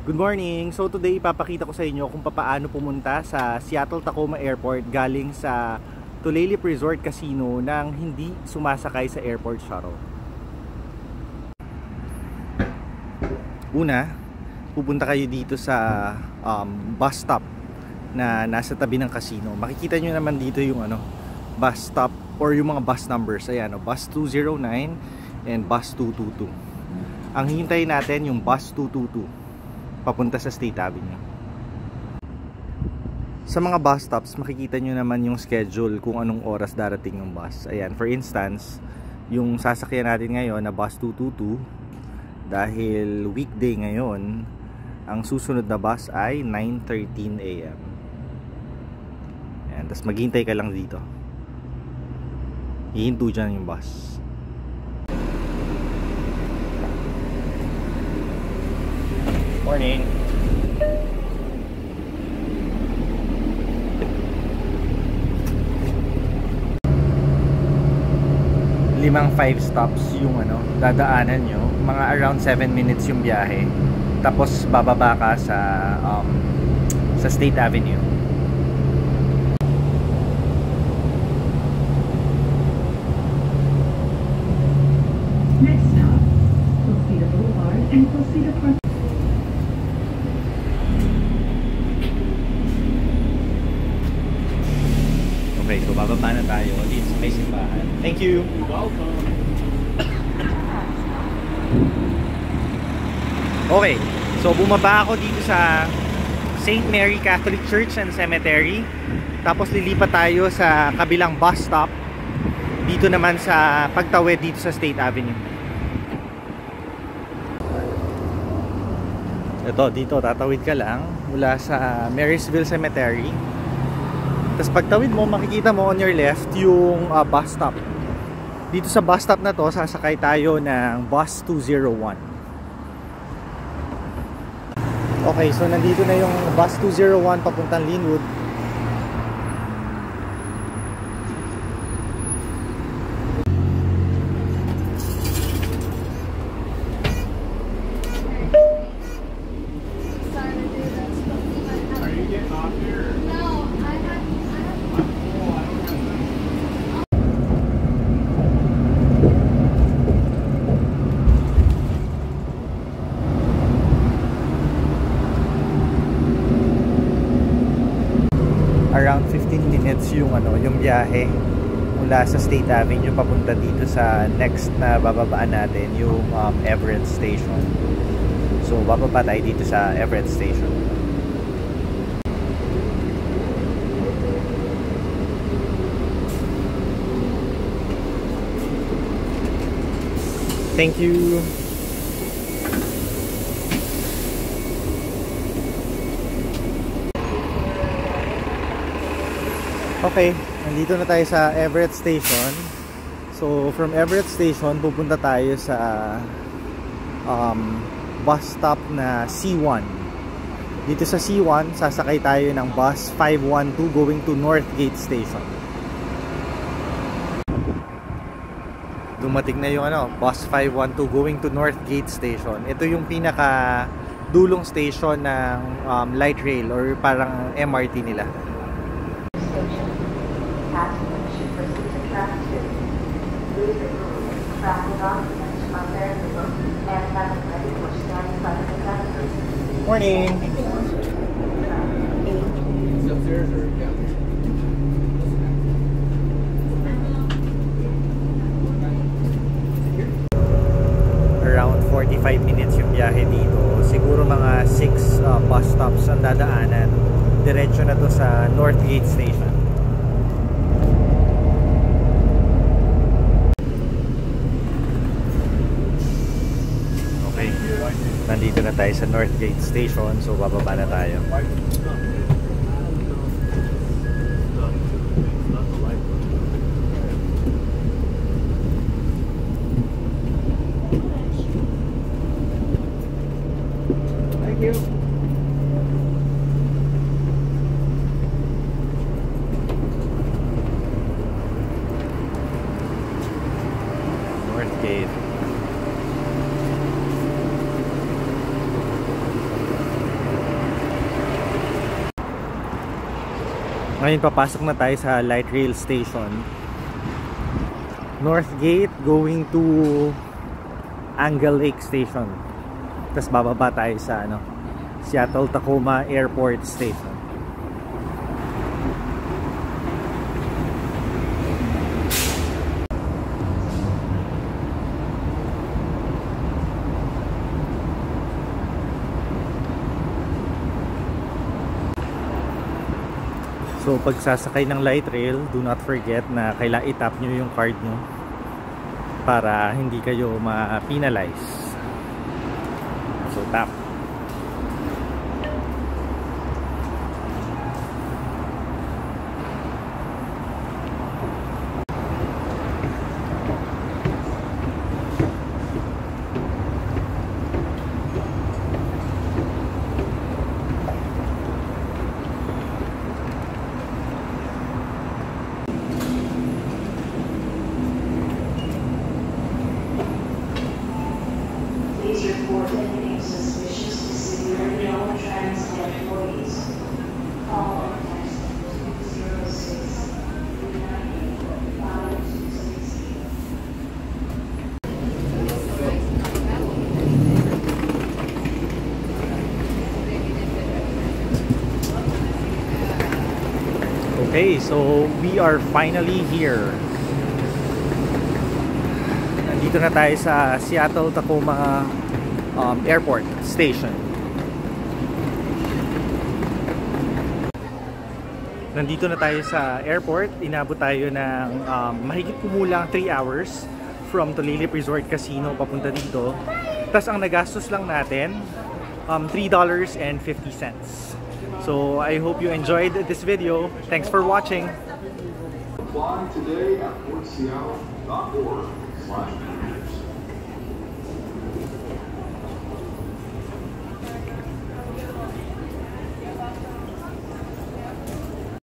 Good morning! So today ipapakita ko sa inyo kung paano pumunta sa Seattle-Tacoma Airport galing sa Tulalip Resort Casino nang hindi sumasakay sa airport shuttle. Una, pupunta kayo dito sa bus stop na nasa tabi ng casino. Makikita nyo naman dito yung bus stop or yung mga bus numbers. Ayan, bus 209 and bus 222. Ang hihintayin natin yung bus 222 papunta sa State Avenue. Sa mga bus stops, makikita nyo naman yung schedule kung anong oras darating yung bus. Ayan, for instance, yung sasakyan natin ngayon na bus 222, dahil weekday ngayon, ang susunod na bus ay 9:13 AM. Ayan, tapos maghintay ka lang dito. Hihinto dyan yung bus. Morning. Limang 5 stops yung dadaanan nyo. Mga around 7 minutes yung biyahe. Tapos bababa ka sa State Avenue. Next stop, Cosita Boulevard and Cosita Park. Okay, so bababa na tayo dito sa may simbahan. Thank you! You're welcome! Okay, so bumaba ako dito sa St. Mary Catholic Church and Cemetery. Tapos lilipat tayo sa kabilang bus stop. Dito naman sa pagtawid dito sa State Avenue. Ito, dito tatawid ka lang mula sa Marysville Cemetery. Tapos pagtawid mo, makikita mo on your left yung bus stop. Dito sa bus stop na to, sasakay tayo ng bus 201. Okay, so nandito na yung bus 201 papuntang Linwood. Around 15 minutes yung biyahe mula sa State Avenue papunta dito sa next na bababaan natin, yung Everett Station. So bababa tayo dito sa Everett Station. Thank you. Okay, nandito na tayo sa Everett Station. So from Everett Station pupunta tayo sa bus stop na C1. Dito sa C1 sasakay tayo ng bus 512 going to Northgate Station. Dumating na yung bus 512 going to Northgate Station. Ito yung pinaka dulong station ng light rail or parang MRT nila. Morning! Around 45 minutes yung biyahe dito. Siguro mga 6 bus stops ang dadaanan. Diretso na to sa Northgate Station. Nandito na tayo sa Northgate Station, so bababa na tayo. Thank you. Northgate. Ngayon papasok na tayo sa light rail station. North Gate going to Angle Lake Station. Tapos bababa tayo sa Seattle Tacoma Airport Station. So pag sasakay ng light rail, do not forget na kailangan i-tap nyo yung card nyo para hindi kayo ma-penalize. So tap. Please report anything suspicious to Security All Transit employees. Call or text 206 Okay, so we are finally here. Nandito na tayo sa Seattle Tacoma Airport Station. Nandito na tayo sa airport. Inabot tayo ng mahigit kumulang 3 hours from Tulilip Resort Casino papunta dito. Tapos ang nagastos lang natin $3.50. So I hope you enjoyed this video. Thanks for watching. Apply today at portseattle.org/members.